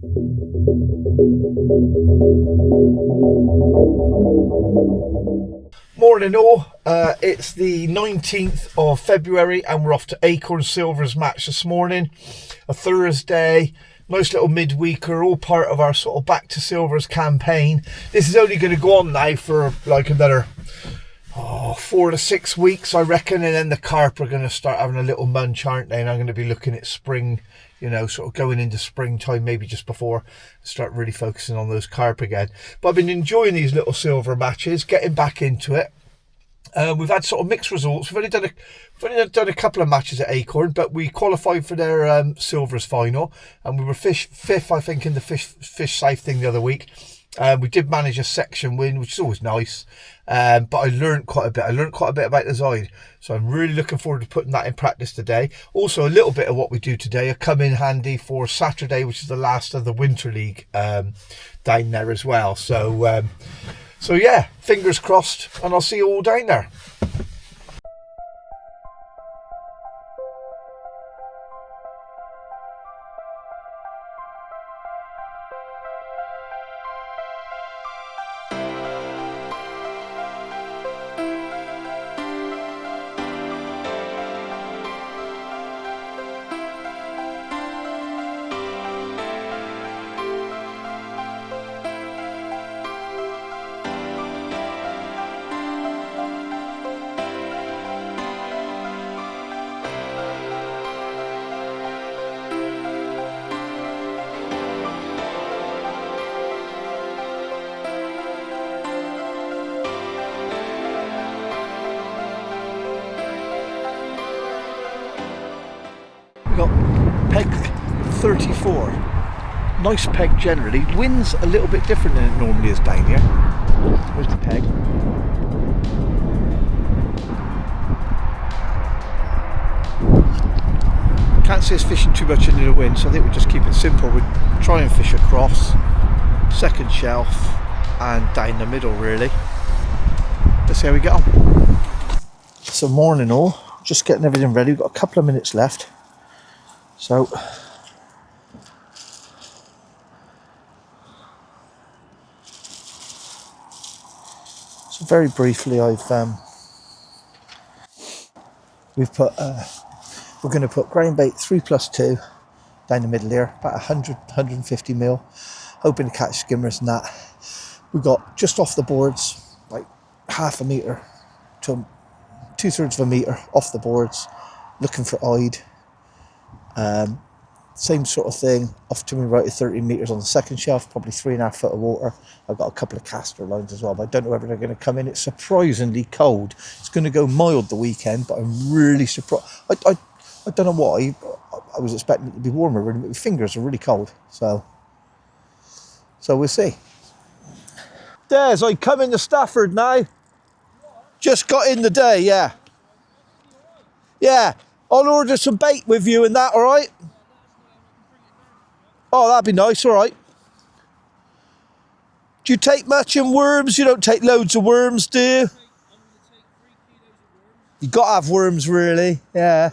Morning all, it's the 19th of February and we're off to Acorn Silvers match this morning, a Thursday, nice little midweeker, all part of our sort of Back to Silvers campaign. This is only going to go on now for like another 4 to 6 weeks I reckon, and then the carp are going to start having a little munch, aren't they? And I'm going to be looking at spring, you know, sort of going into springtime, maybe just before, start really focusing on those carp again. But I've been enjoying these little silver matches, getting back into it. We've had sort of mixed results. We've only done a couple of matches at Acorn, but we qualified for their silvers final, and we were fifth, I think, in the fish safe thing the other week. We did manage a section win, which is always nice, but I learned quite a bit. I learned quite a bit about the Zide, so I'm really looking forward to putting that in practice today. Also, a little bit of what we do today will come in handy for Saturday, which is the last of the Winter League down there as well. So yeah, fingers crossed, and I'll see you all down there. Got peg 34, nice peg generally. Wind's a little bit different than it normally is down here. Where's the peg? Can't see us fishing too much into the wind, so I think we'll just keep it simple. We'll try and fish across, second shelf and down the middle really. Let's see how we get on. So morning all, just getting everything ready. We've got a couple of minutes left. So very briefly, we're going to put grain bait 3+2 down the middle here, about 100-150 mil, hoping to catch skimmers and that. We got just off the boards, like half a metre to 2/3 of a metre off the boards, looking for eyed. Same sort of thing off to my right of 30 metres on the second shelf, probably 3.5 foot of water. I've got a couple of caster lines as well, but I don't know whether they're going to come in. It's surprisingly cold. It's going to go mild the weekend, but I'm really surprised. I don't know why. I was expecting it to be warmer, really, but my fingers are really cold. So we'll see. Des, I come into Stafford now. Just got in the day, yeah. Yeah. I'll order some bait with you and that, all right? Oh, that'd be nice, all right. Do you take much in worms? You don't take loads of worms, do you? You got to have worms, really, yeah.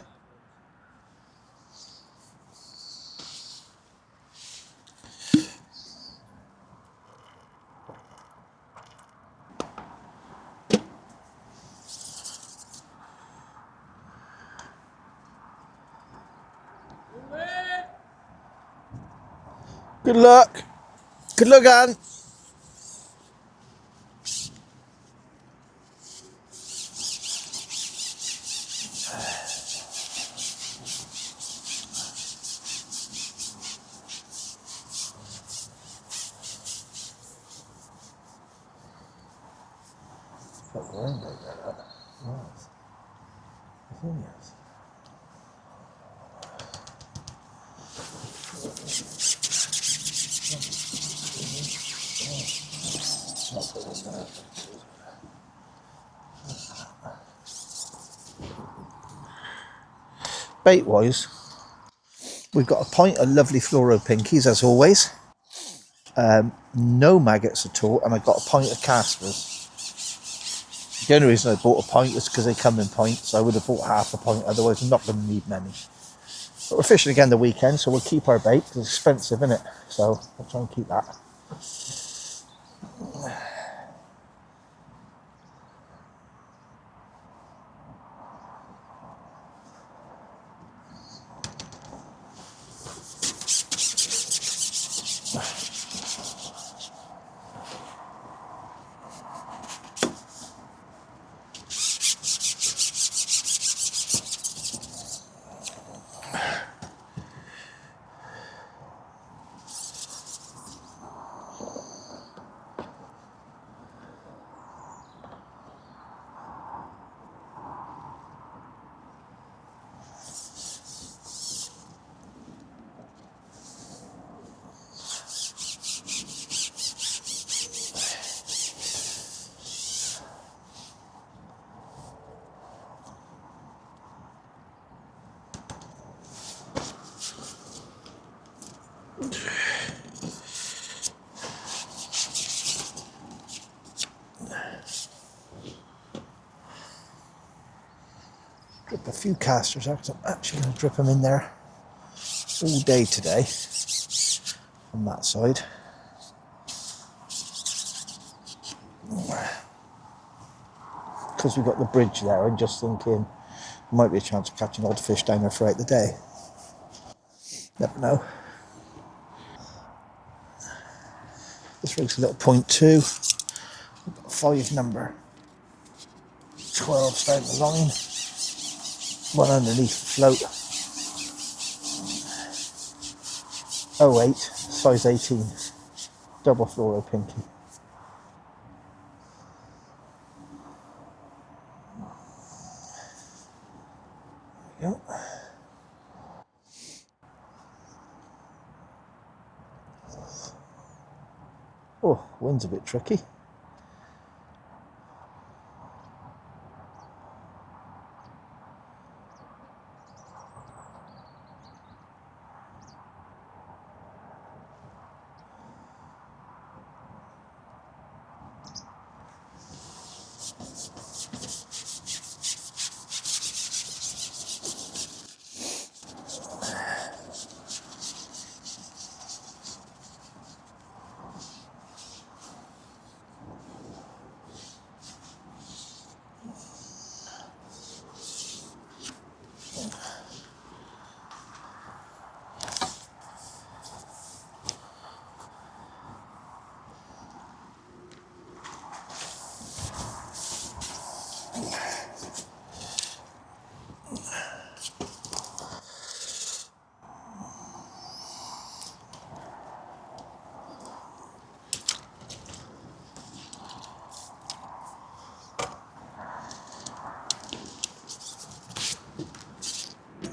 Good luck. Good luck, Anne. Bait wise, we've got a pint of lovely fluoro pinkies as always, no maggots at all, and I got a pint of casters. The only reason I bought a pint is because they come in pints. I would have bought half a pint, otherwise I'm not going to need many. But we're fishing again the weekend, so we'll keep our bait because it's expensive, isn't it? So we'll try and keep that. Drip a few casters out because I'm actually going to drip them in there all day today on that side. Because we've got the bridge there, I'm just thinking there might be a chance of catching odd fish down there throughout the day. Never know. This rig's a little 0.2. I've got 5 number 12s down the line. One underneath the float. 08, size 18. Double fluoro pinky. There we go. Oh, wind's a bit tricky.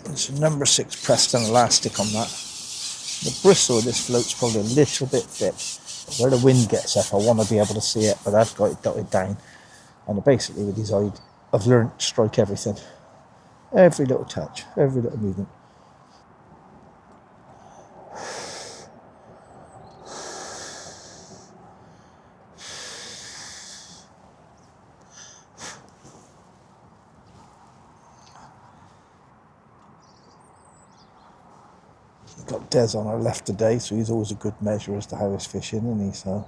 There's a number 6 pressed on elastic on that. The bristle of this float's probably a little bit thick. Where the wind gets up, I want to be able to see it, but I've got it dotted down. And basically with these I've learned to strike everything. Every little touch, every little movement. We've got Des on our left today, so he's always a good measure as to how he's fishing, isn't he? So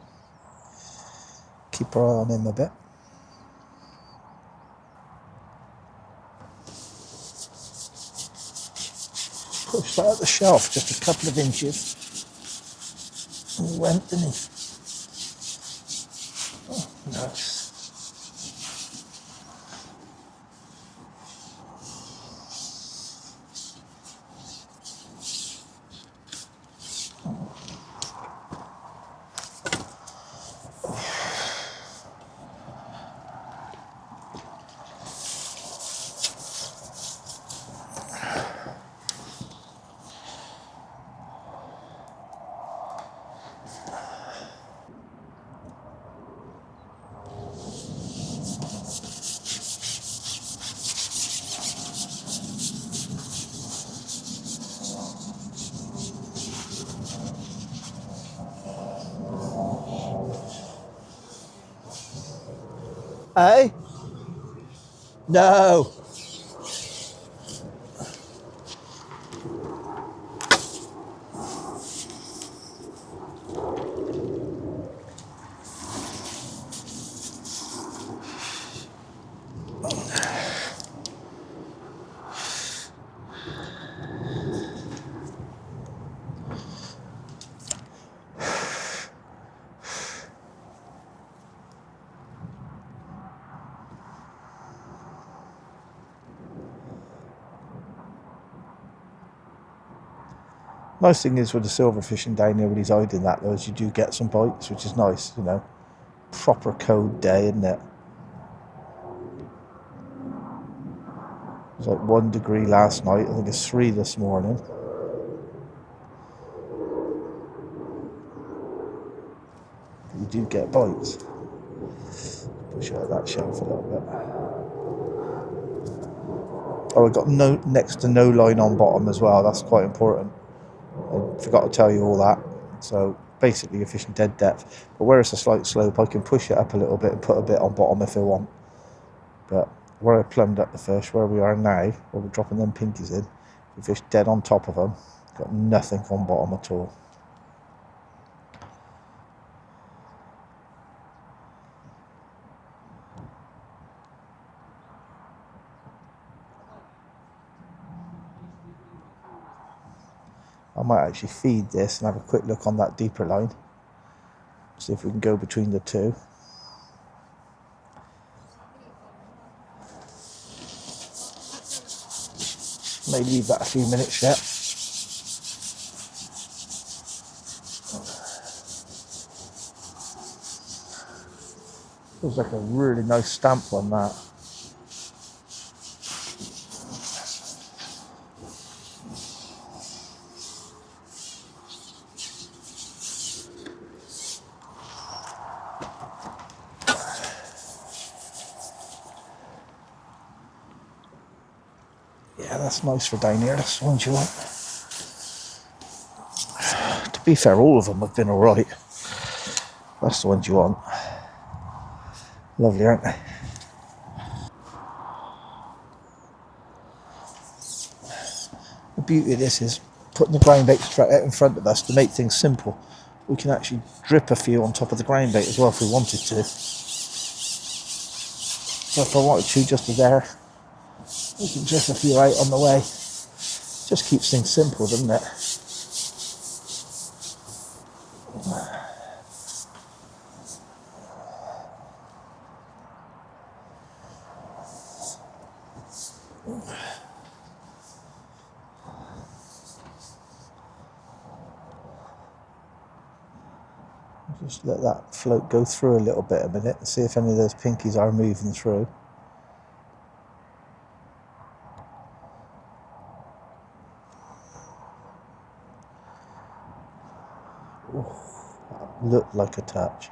keep our eye on him a bit. Push that at the shelf just a couple of inches. And he went, didn't he? Oh, nice. Hey? No. Nice thing is with the silver fishing down here when he's hiding that though, is you do get some bites, which is nice, you know. Proper cold day, isn't it? It was like 1 degree last night, I think it's 3 this morning. But you do get bites. Push out that shelf a little bit. Oh, we've got next to no line on bottom as well, that's quite important. I forgot to tell you all that. So basically you're fishing dead depth, but where it's a slight slope I can push it up a little bit and put a bit on bottom if I want. But where I plumbed up the fish, where we are now, where we're dropping them pinkies in, we fish dead on top of them, got nothing on bottom at all. I might actually feed this and have a quick look on that deeper line, see if we can go between the two. May leave that a few minutes yet. Feels like a really nice stamp on that. Yeah, that's nice for down here, that's the ones you want. To be fair, all of them have been alright. That's the ones you want. Lovely, aren't they? The beauty of this is putting the ground bait straight out in front of us to make things simple. We can actually drip a few on top of the ground bait as well if we wanted to. So if I wanted to, just there, we can drip a few out on the way. Just keeps things simple, doesn't it? Just let that float go through a little bit a minute and see if any of those pinkies are moving through. Ooh, that looked like a touch.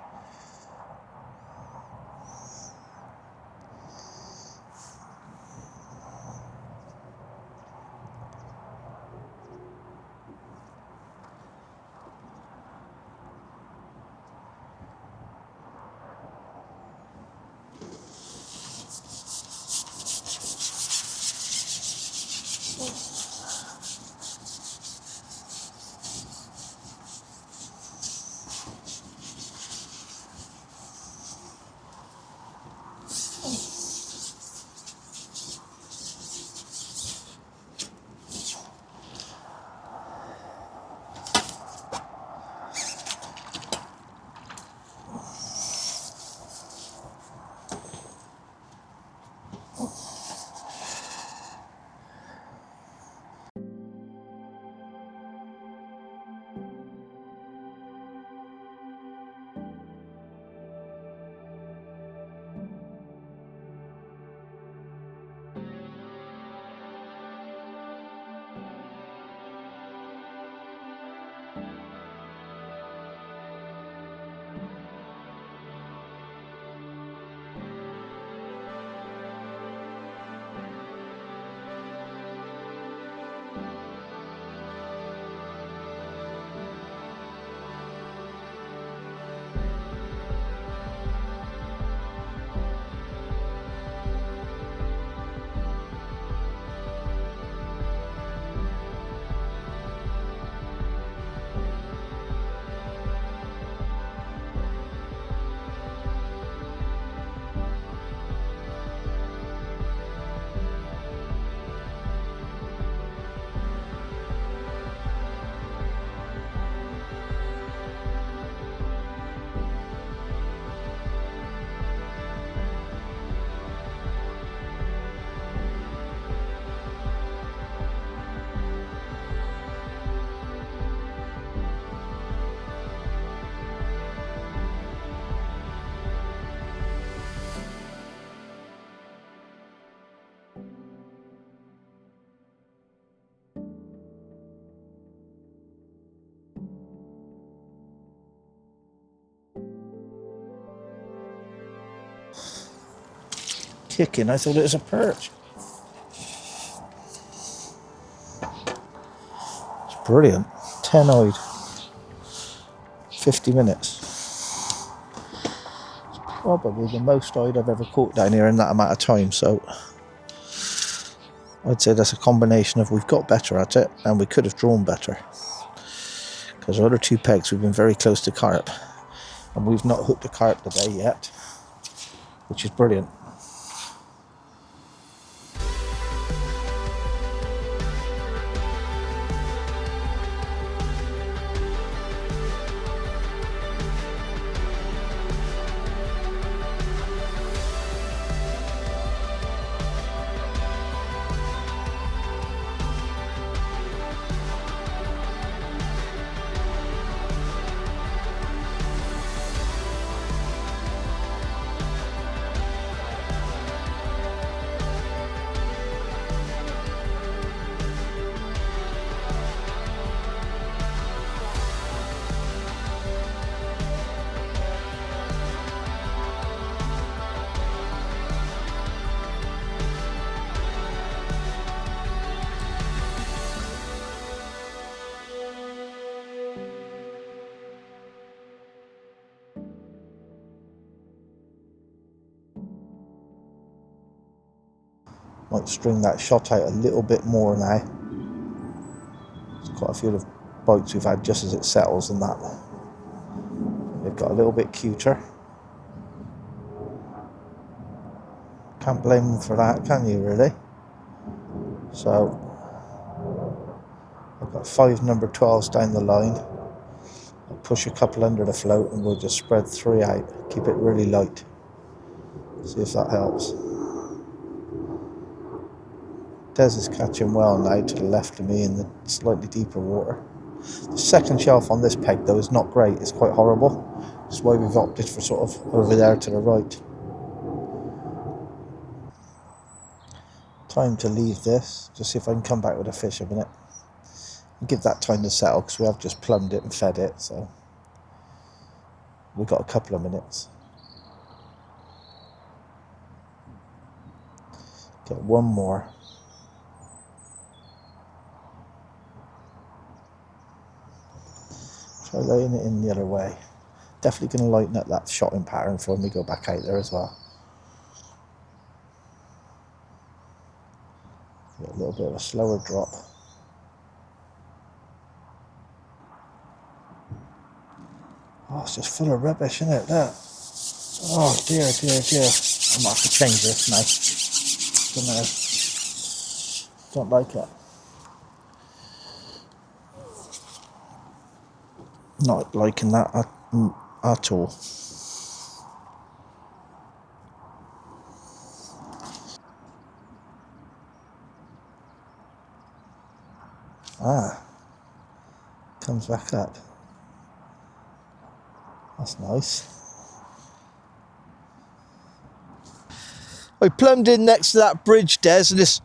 kicking. I thought it was a perch. It's brilliant. 10-eyed. 50 minutes. Probably the most eyed I've ever caught down here in that amount of time. So I'd say that's a combination of we've got better at it and we could have drawn better. Because our other 2 pegs we've been very close to carp. And we've not hooked a carp today yet, which is brilliant. Might string that shot out a little bit more now. There's quite a few of the bites we've had just as it settles and that. They've got a little bit cuter. Can't blame them for that, can you really? So I've got 5 number 12s down the line. I'll push a couple under the float and we'll just spread 3 out. Keep it really light. See if that helps. Des is catching well now to the left of me in the slightly deeper water. The second shelf on this peg though is not great, it's quite horrible. That's why we've opted for sort of over there to the right. Time to leave this, just see if I can come back with a fish a minute. And give that time to settle because we have just plumbed it and fed it, so we've got a couple of minutes. Get one more. Try laying it in the other way. Definitely going to lighten up that shotting pattern for when we go back out there as well. Get a little bit of a slower drop. Oh, it's just full of rubbish, isn't it? Look. Oh dear, dear, dear. I might have to change this now. Don't like it. Not liking that at all. Ah, comes back up. That's nice. I plumbed in next to that bridge, Des, and this.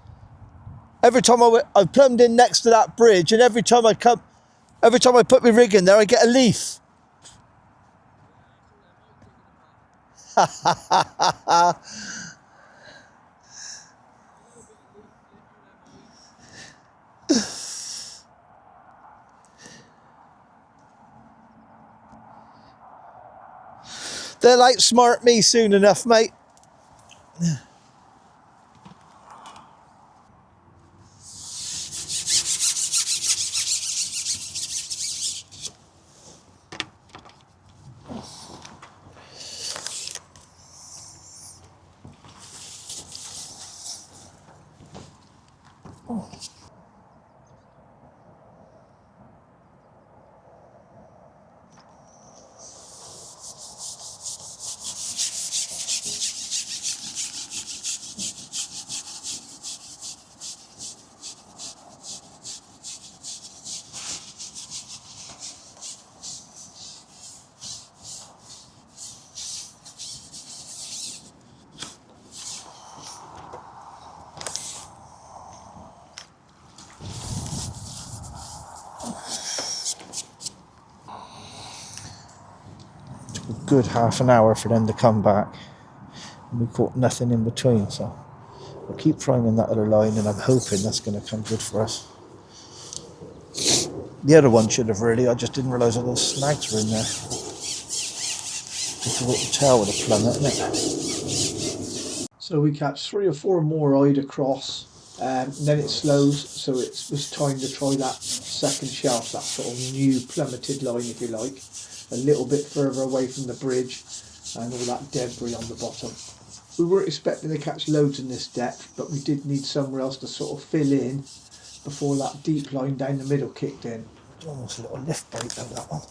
Every time I plumbed in next to that bridge, and every time I put my rig in there, I get a leaf. They'll outsmart me soon enough, mate. Good half an hour for them to come back. and we caught nothing in between, so we'll keep trying on that other line, and I'm hoping that's going to come good for us. The other one should have really, I just didn't realise all those snags were in there. Difficult to tell with a plummet, isn't it? So we catch 3 or 4 more eyed across, and then it slows, so it was time to try that second shelf, that sort of new plummeted line, if you like, a little bit further away from the bridge and all that debris on the bottom. We weren't expecting to catch loads in this depth, but we did need somewhere else to sort of fill in before that deep line down the middle kicked in. Almost a little lift bait though, that one.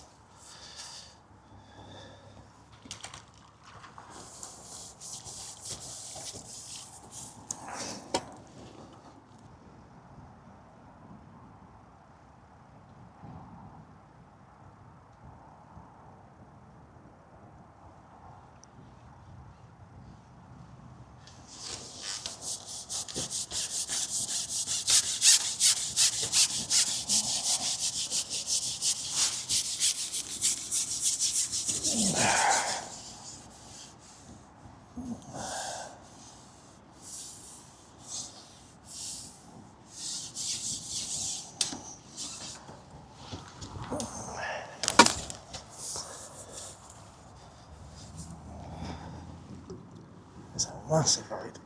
It's a massive bite.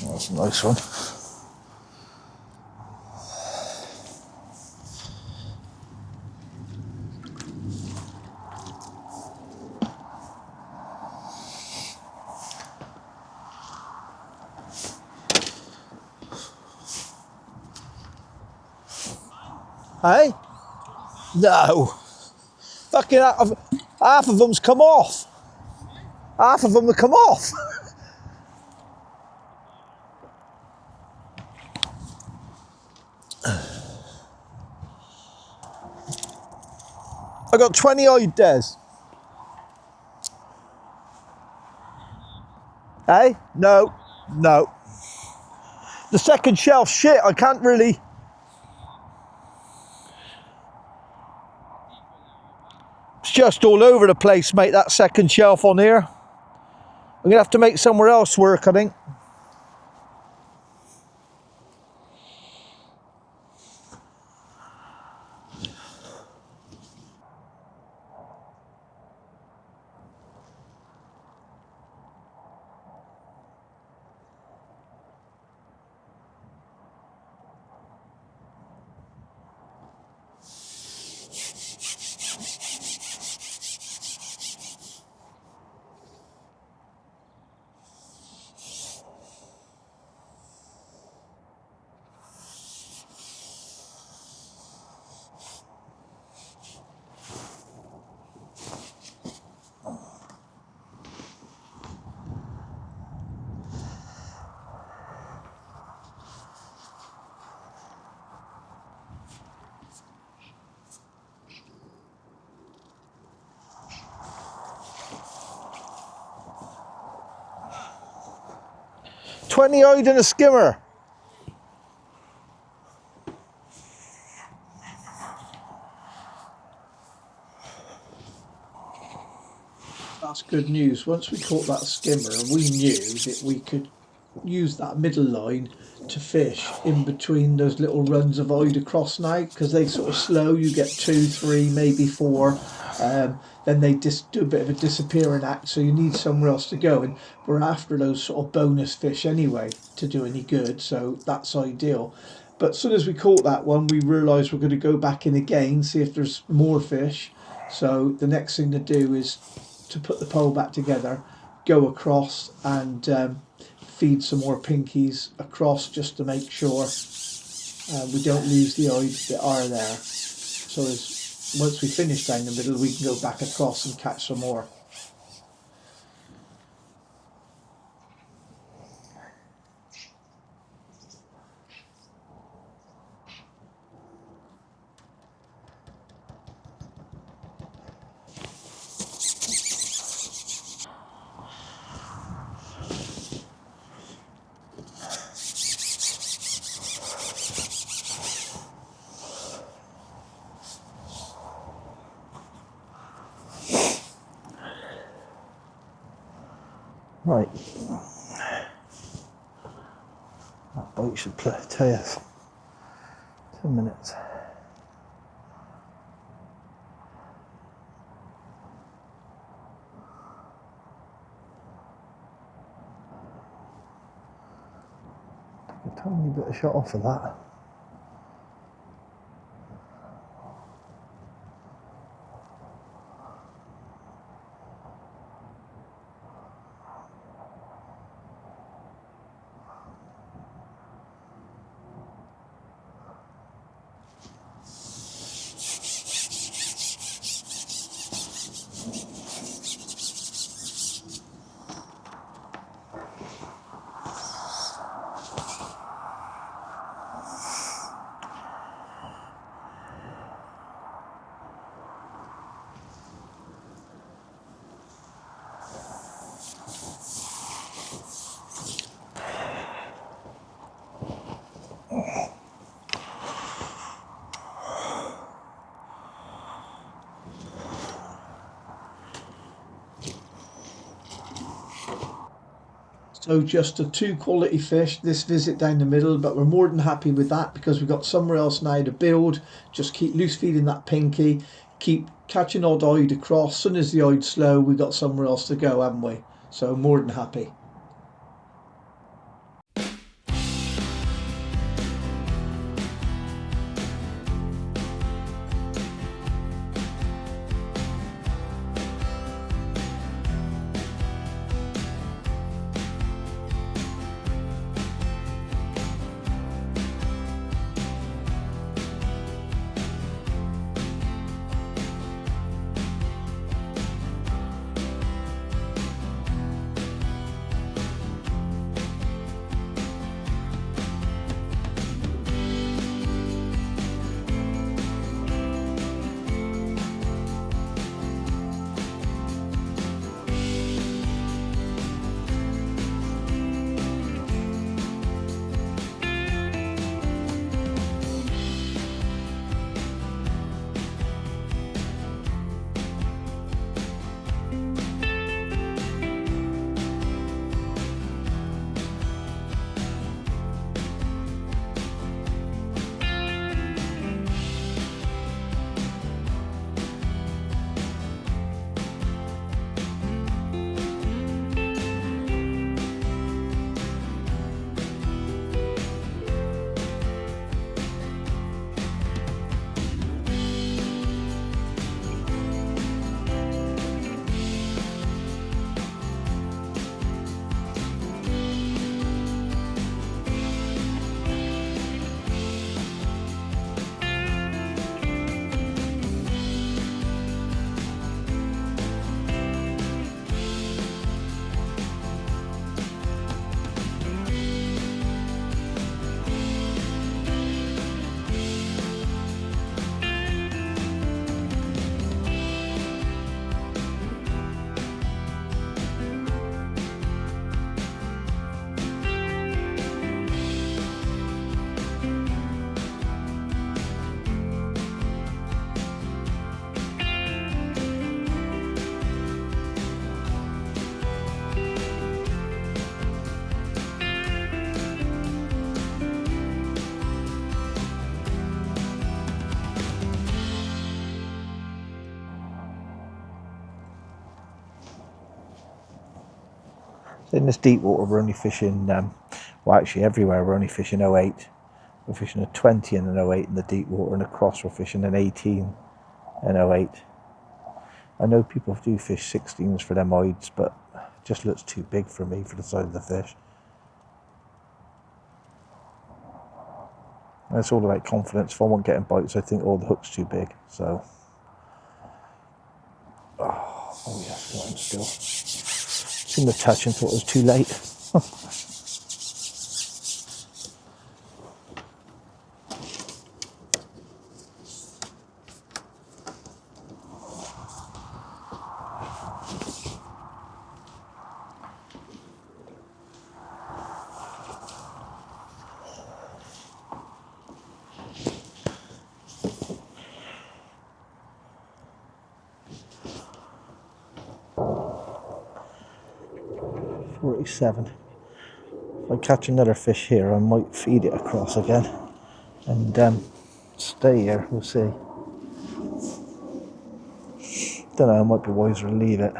Oh, that's a nice one. Hey? No. Fucking half of them's come off. Half of them have come off. I got 20 eyed Des. Hey? No. No. The second shelf, shit, I can't really. It's just all over the place, mate, that second shelf on here. I'm gonna have to make somewhere else work, I think. $20 odd in a skimmer. That's good news. Once we caught that skimmer, we knew that we could use that middle line to fish in between those little runs of eyed across now, because they sort of slow. You get 2, 3, maybe 4. Then they just do a bit of a disappearing act, so you need somewhere else to go, and we're after those sort of bonus fish anyway to do any good, so that's ideal. But as soon as we caught that one, we realised we're going to go back in again, see if there's more fish. So the next thing to do is to put the pole back together, go across and feed some more pinkies across, just to make sure we don't lose the eyes that are there. So once we finish down the middle, we can go back across and catch some more. Right. That boat should tell us 10 minutes. Take a tiny bit of shot off of that. So just a 2 quality fish this visit down the middle, but we're more than happy with that because we've got somewhere else now to build. Just keep loose feeding that pinky, keep catching odd ide across. As soon as the ide slow, we've got somewhere else to go, haven't we? So more than happy. In this deep water we're only fishing, well actually everywhere we're only fishing 08. We're fishing a 20 and an 08 in the deep water, and across we're fishing an 18 and 08. I know people do fish 16s for them oids, but it just looks too big for me for the size of the fish. And it's all about confidence. If I want getting bites, I think, oh, the hook's too big. So, oh yes, got him still. Seen the touch and thought it was too late. 47. If I catch another fish here, I might feed it across again and stay here. We'll see. Don't know, I might be wiser to leave it.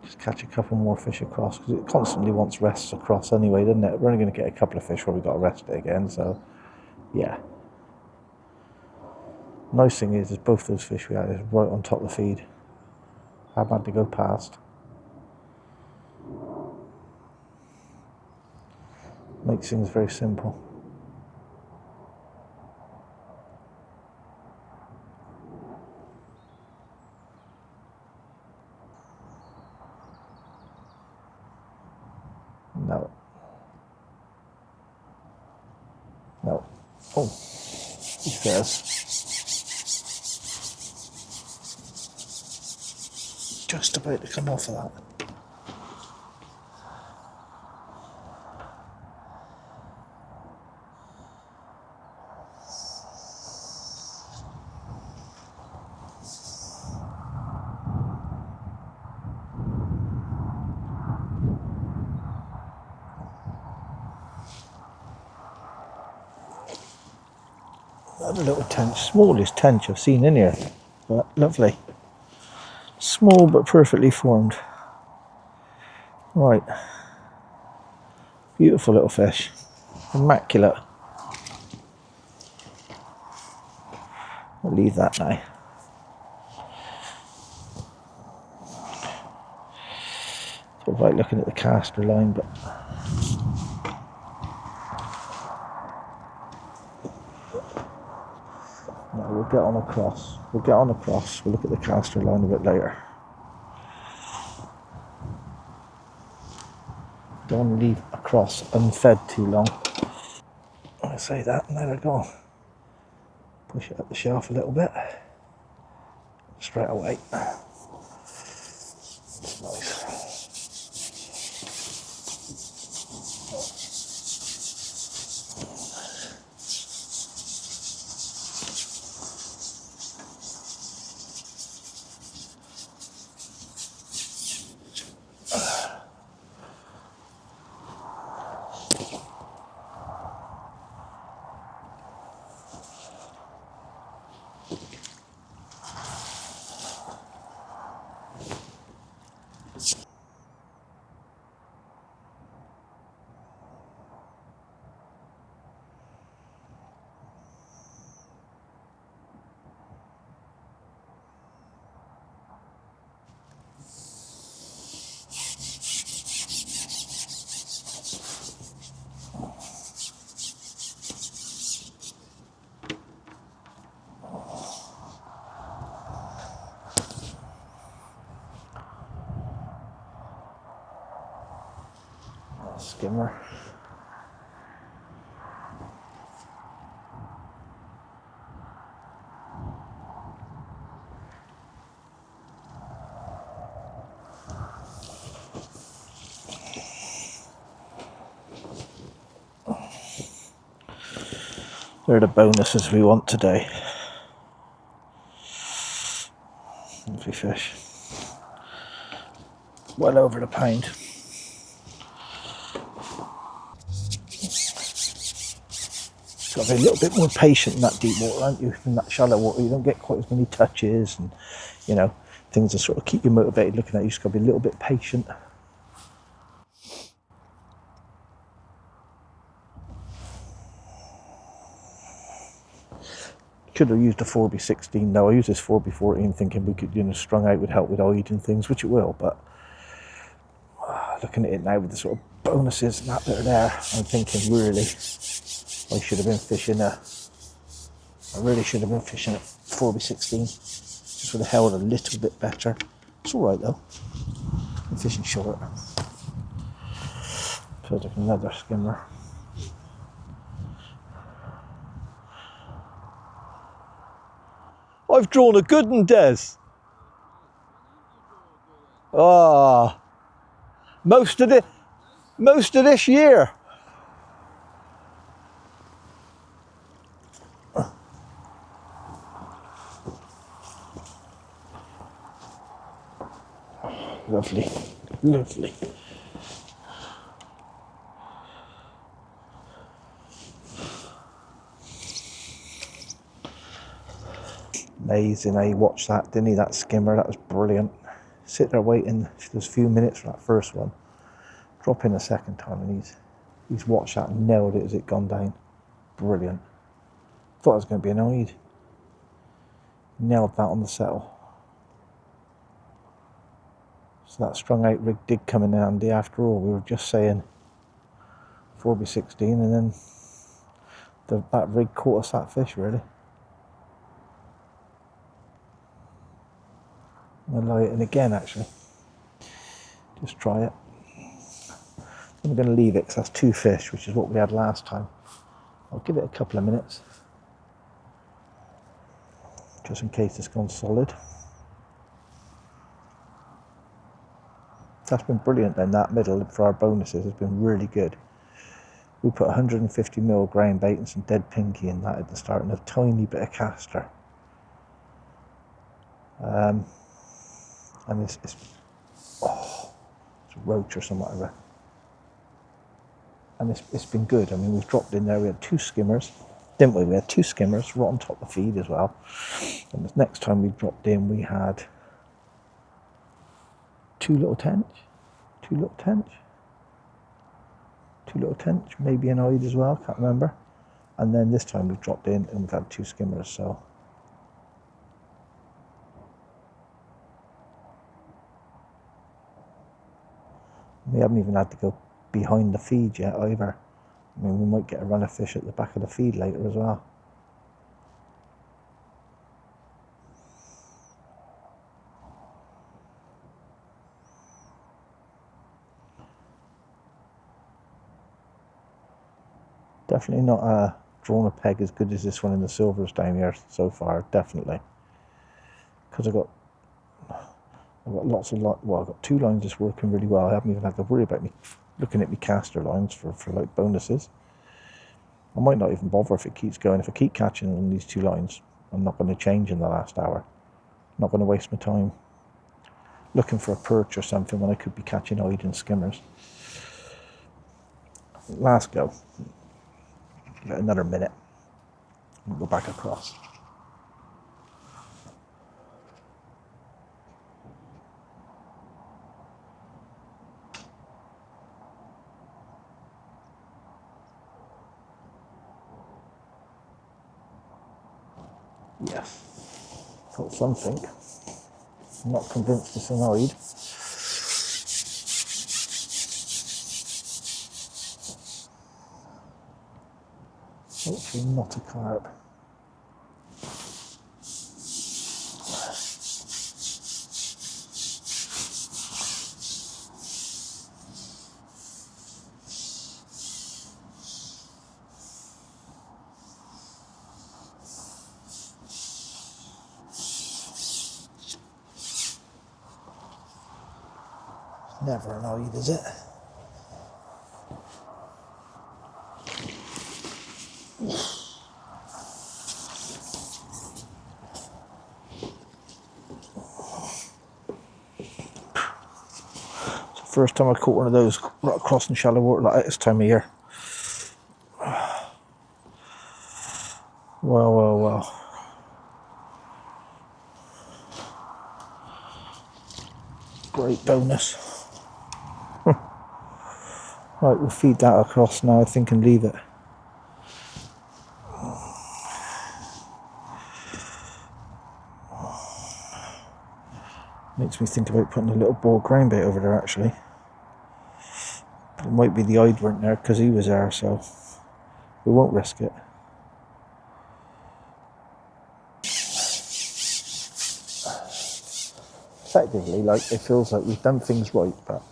Just catch a couple more fish across, because it constantly wants rests across anyway, doesn't it? We're only going to get a couple of fish where we've got to rest it again, so yeah. Nice thing is both those fish we had is right on top of the feed. How bad to go past. Makes things very simple. No. No. Oh, he says. Just about to come off of that. Another little tench, smallest tench I've seen in here, but lovely. Small but perfectly formed. Right. Beautiful little fish. Immaculate. I'll leave that now. It's all right looking at the caster line, but no, we'll get on across. We'll get on across. We'll look at the caster line a bit later. Don't want to leave across unfed too long. I say that, and there we go. Push it up the shelf a little bit. Straight away. It's nice. Skimmer. They're the bonuses we want today. Lovely fish. Well over the pound. Got to be a little bit more patient in that deep water, aren't you? In that shallow water, you don't get quite as many touches, and you know, things that sort of keep you motivated looking at you. Just got to be a little bit patient. Should have used a 4B16. No, I used this 4B14 thinking we could, strung out would help with hide and things, which it will, but looking at it now with the sort of bonuses and that are there, I'm thinking really, I should have been fishing I really should have been fishing at 4B16. Just would have held a little bit better. It's alright though. I'm fishing short. Feels like another skimmer. I've drawn a good one, Des. Ah, most of this year. Lovely. Amazing how he watched that, didn't he? That skimmer, that was brilliant. Sit there waiting those few minutes for that first one. Drop in a second time and he's watched that and nailed it as it gone down. Brilliant. Thought I was going to be annoyed. Nailed that on the settle. So that strung out rig did come in handy after all. We were just saying 4B16 and then that rig caught us that fish really. I'll lay it in again actually. Just try it. I'm going to leave it because that's 2 fish, which is what we had last time. I'll give it a couple of minutes. Just in case it's gone solid. That's been brilliant then, that middle for our bonuses has been really good. We put 150mm ground bait and some dead pinky in that at the start and a tiny bit of castor. And it's a roach or something like that. And it's been good. I mean, we've dropped in there, we had 2 skimmers, didn't we? We had 2 skimmers right on top of the feed as well. And the next time we dropped in, we had 2 little tench, maybe an eyed as well, can't remember. And then this time we've dropped in and we've had 2 skimmers, so. We haven't even had to go behind the feed yet either. I mean, we might get a run of fish at the back of the feed later as well. Definitely not drawn a peg as good as this one in the silvers down here so far, definitely. Because I've got lots of, well, I've got 2 lines just working really well. I haven't even had to worry about me looking at my caster lines for like bonuses. I might not even bother if it keeps going. If I keep catching on these 2 lines, I'm not going to change in the last hour. I'm not going to waste my time looking for a perch or something when I could be catching eyed and skimmers. Last go. Give it another minute and go back across. Yes, got something. I'm not convinced it's an eyed. Hopefully not a carp. Never an eyed, is it? It's the first time I caught one of those right across in shallow water like this time of year. Well, well, well. Great bonus. Right, we'll feed that across now, I think, and leave it. Makes me think about putting a little ball ground bait over there, actually. But it might be the eyed weren't there because he was there, so we won't risk it. Effectively, like, it feels like we've done things right, but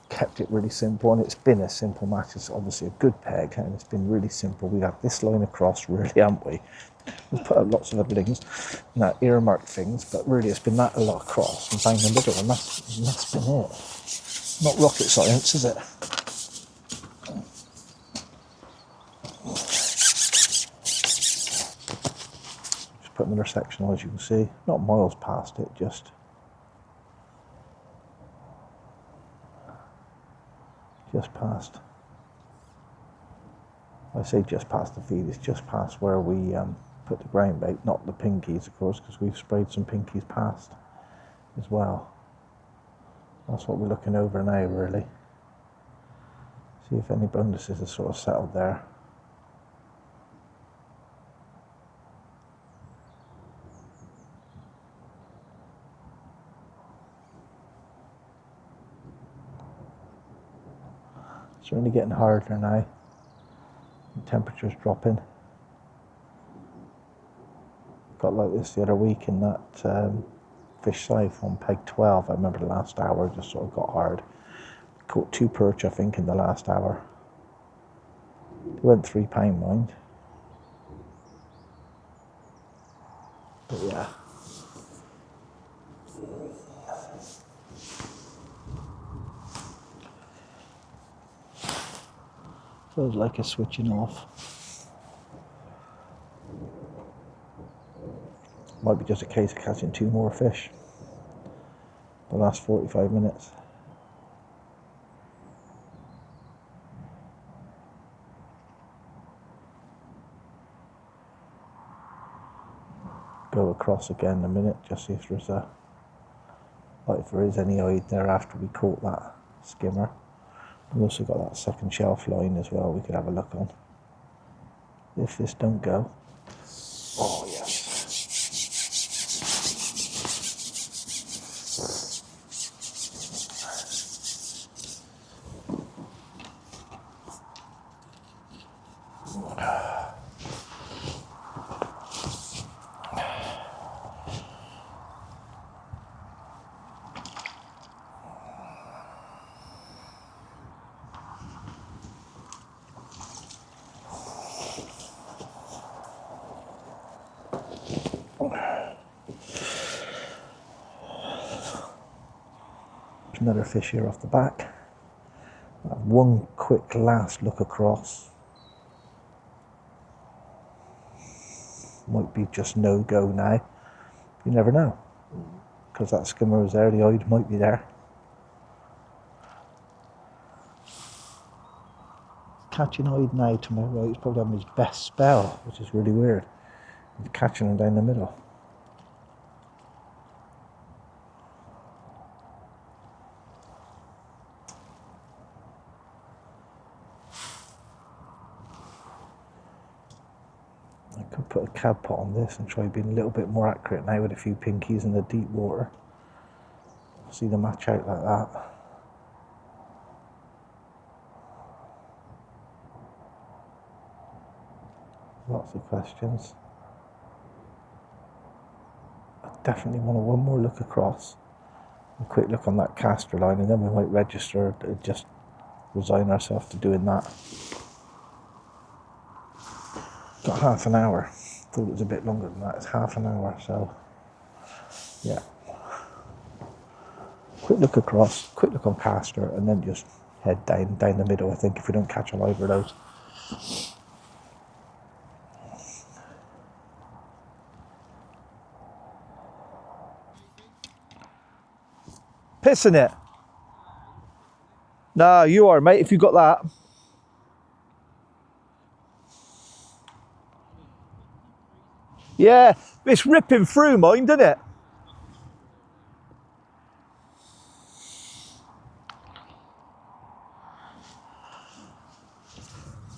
kept it really simple, and it's been a simple match. It's obviously a good peg, and it's been really simple. We've had this line across, really, haven't we? We've put up lots of other things, now earmarked things, but really it's been that a lot across and bang the middle, and that's been it. Not rocket science, is it? Just put another section on, as you can see. Not miles past it, just. Just past. I say just past the feed, it's just past where we put the ground bait, not the pinkies of course, because we've sprayed some pinkies past as well. That's what we're looking over now really. See if any bonuses are sort of settled there. It's really getting harder now. The temperature's dropping. Got like this the other week in that fish sieve on peg 12. I remember the last hour just sort of got hard. Caught 2 perch I think in the last hour. They went £3 mind. But yeah. Feels like it's switching off. Might be just a case of catching 2 more fish the last 45 minutes. Go across again in a minute, just see if there's if there is any hide there after we caught that skimmer. We also got that second shelf line as well we could have a look on. If this don't go. Oh yes. Another fish here off the back. One quick last look across. Might be just no go now. You never know. Because that skimmer was there, the hide might be there. Catching hide now to my right is probably having his best spell, which is really weird. He's catching him down the middle. I could put a cab pot on this and try being a little bit more accurate now with a few pinkies in the deep water. See the match out like that. Lots of questions. I definitely want one more look across. A quick look on that caster line and then we might register and just resign ourselves to doing that. Got half an hour. Thought it was a bit longer than that. It's half an hour, so yeah. Quick look across, quick look on caster, and then just head down the middle, I think, if we don't catch a live of those. Pissing it? No, you are, mate, if you got that. Yeah, it's ripping through mine, doesn't it?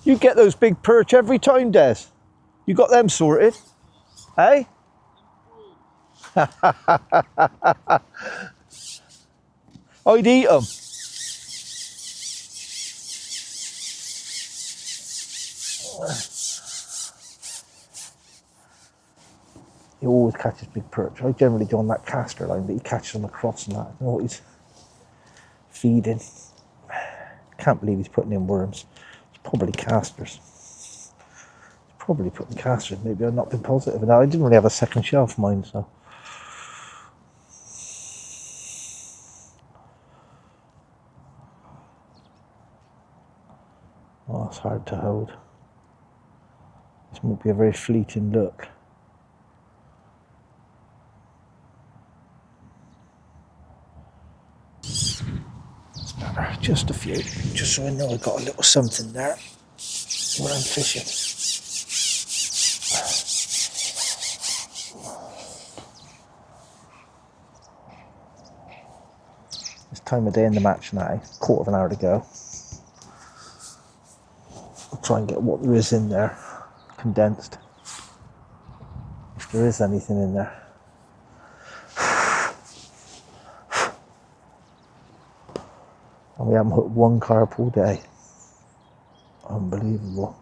You get those big perch every time, Des. You got them sorted, eh? I'd eat them. He always catches big perch. I generally do on that caster line, but he catches them across and that. I don't know what he's feeding. Can't believe he's putting in worms. It's probably casters. He's probably putting casters. Maybe I've not been positive. Now I didn't really have a second shelf mine, so. Oh, it's hard to hold. This might be a very fleeting look. It's better. Just a few, just so I know I got a little something there when I'm fishing. It's time of day in the match now, quarter of an hour to go. I'll try and get what there is in there condensed, if there is anything in there. And we haven't hooked one carp all day. Unbelievable.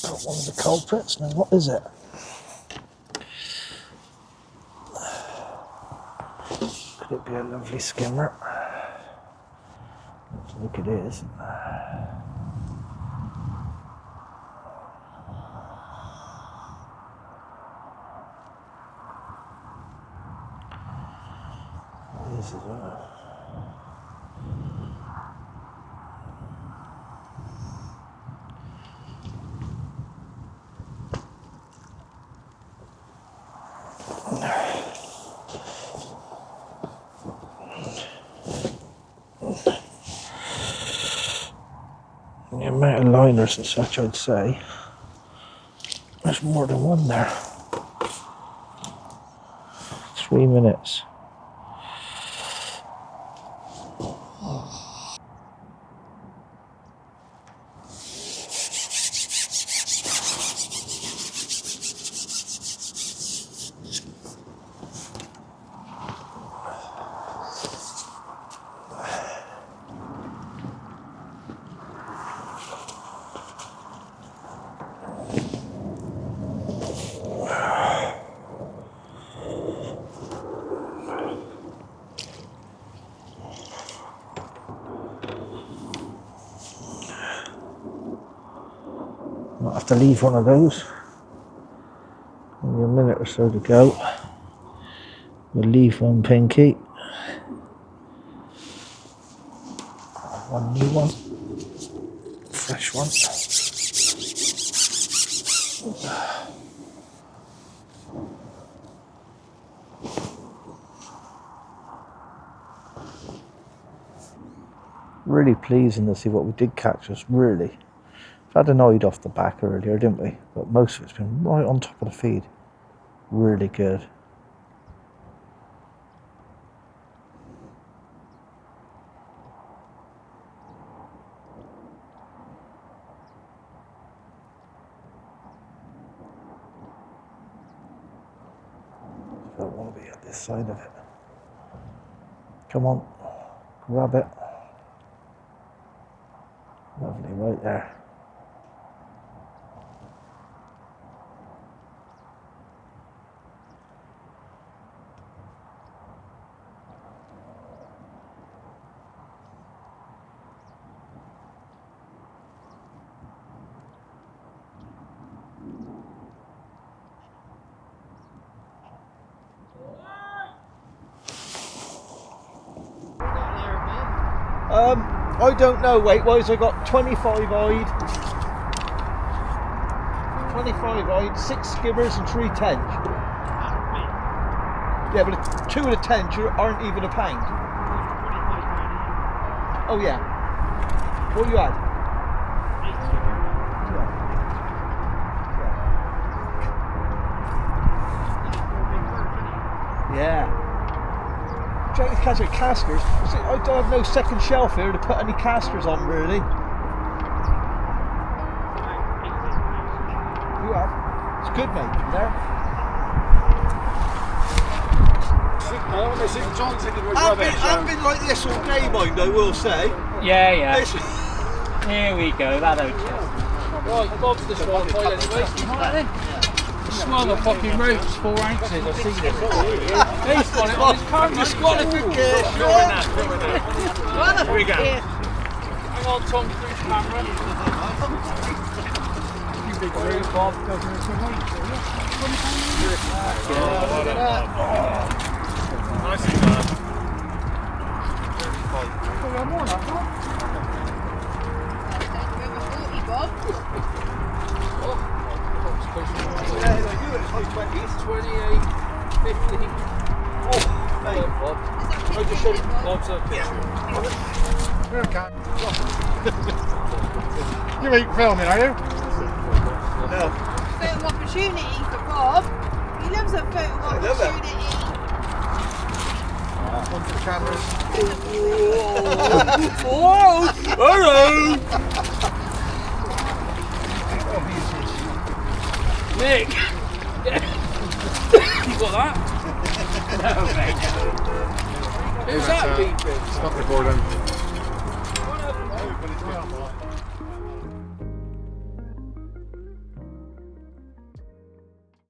Got one of the culprits. Now what is it? Could it be a lovely skimmer? Looks like it is. This is the amount of liners and such, I'd say there's more than one there. 3 minutes. Might have to leave one of those. Only a minute or so to go. We'll leave one pinky. One new one. Fresh one. Really pleasing to see what we did catch us, really. We've had an eye off the back earlier, didn't we? But most of it's been right on top of the feed. Really good. I don't want to be at this side of it. Come on, grab it. Lovely, right there. I don't know weight-wise. I got 25 eyed, 6 skimmers and 3 tench. Yeah, but 2 of the tench aren't even a pound. Oh yeah. What you had? Yeah. Trying to catch with casters. See, I don't have no second shelf here to put any casters on, really. You have. It's good, mate. There. I've been like this all day, mind, I will say. Yeah, yeah. Here we go, that don't Right, Bob's disqualified anyway. Swung a fucking ropes, 4 ounces, I've seen it. He's got it on his camera. Disqualification! Here we go. Hang on, Tom, through his camera. You big rude, Bob. Goes in some weight. Nicely done. I just showed Bob's a picture. You ain't filming, are you? No. Photo opportunity for Bob. He loves a photo opportunity. Onto the cameras. Whoa! Hello! Nick! You got that? No, mate. Who's that? Stop recording.